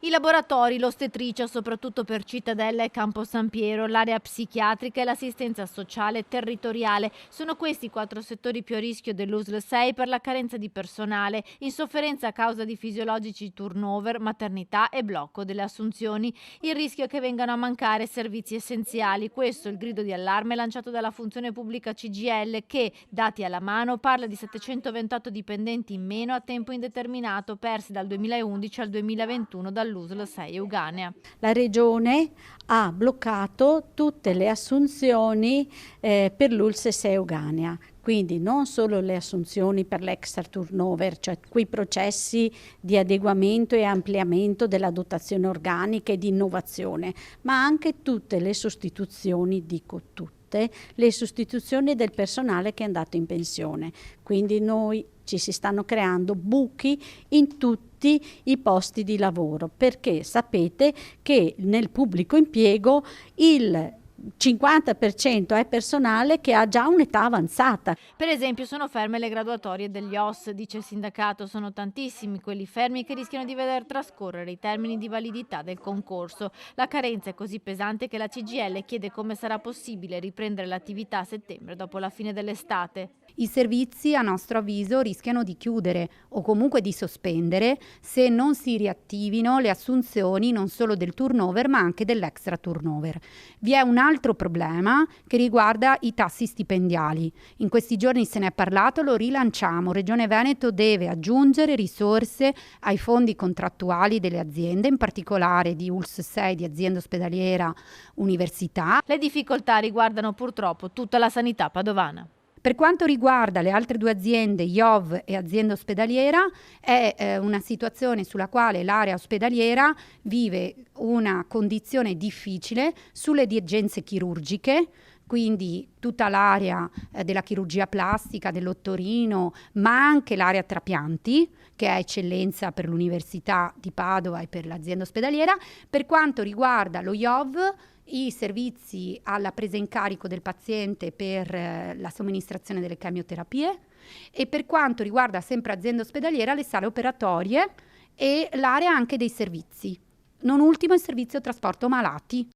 I laboratori, l'ostetricia, soprattutto per Cittadella e Campo San Piero, l'area psichiatrica e l'assistenza sociale territoriale. Sono questi i 4 settori più a rischio dell'USL 6 per la carenza di personale, insofferenza a causa di fisiologici turnover, maternità e blocco delle assunzioni. Il rischio è che vengano a mancare servizi essenziali. Questo è il grido di allarme lanciato dalla funzione pubblica CGIL che, dati alla mano, parla di 728 dipendenti in meno a tempo indeterminato persi dal 2011 al 2021 dall'USL 6 Euganea. La Regione ha bloccato tutte le assunzioni per l'ULSS 6 Euganea, quindi non solo le assunzioni per l'extra turnover, cioè quei processi di adeguamento e ampliamento della dotazione organica e di innovazione, ma anche tutte le sostituzioni, dico tutte, le sostituzioni del personale che è andato in pensione. Quindi ci si stanno creando buchi in tutti i posti di lavoro, perché sapete che nel pubblico impiego il 50% è personale che ha già un'età avanzata. Per esempio sono ferme le graduatorie degli OS, dice il sindacato, sono tantissimi quelli fermi che rischiano di veder trascorrere i termini di validità del concorso. La carenza è così pesante che la CGIL chiede come sarà possibile riprendere l'attività a settembre dopo la fine dell'estate. I servizi, a nostro avviso, rischiano di chiudere o comunque di sospendere se non si riattivino le assunzioni non solo del turnover ma anche dell'extra turnover. Vi è un altro problema che riguarda i tassi stipendiali. In questi giorni se ne è parlato, lo rilanciamo. Regione Veneto deve aggiungere risorse ai fondi contrattuali delle aziende, in particolare di ULSS 6, di azienda ospedaliera, università. Le difficoltà riguardano purtroppo tutta la sanità padovana. Per quanto riguarda le altre due aziende, IOV e azienda ospedaliera, è una situazione sulla quale l'area ospedaliera vive una condizione difficile sulle dirigenze chirurgiche, quindi tutta l'area della chirurgia plastica, dell'ottorino, ma anche l'area trapianti, che è eccellenza per l'Università di Padova e per l'azienda ospedaliera. Per quanto riguarda lo IOV, i servizi alla presa in carico del paziente per la somministrazione delle chemioterapie e per quanto riguarda sempre azienda ospedaliera le sale operatorie e l'area anche dei servizi, non ultimo il servizio trasporto malati.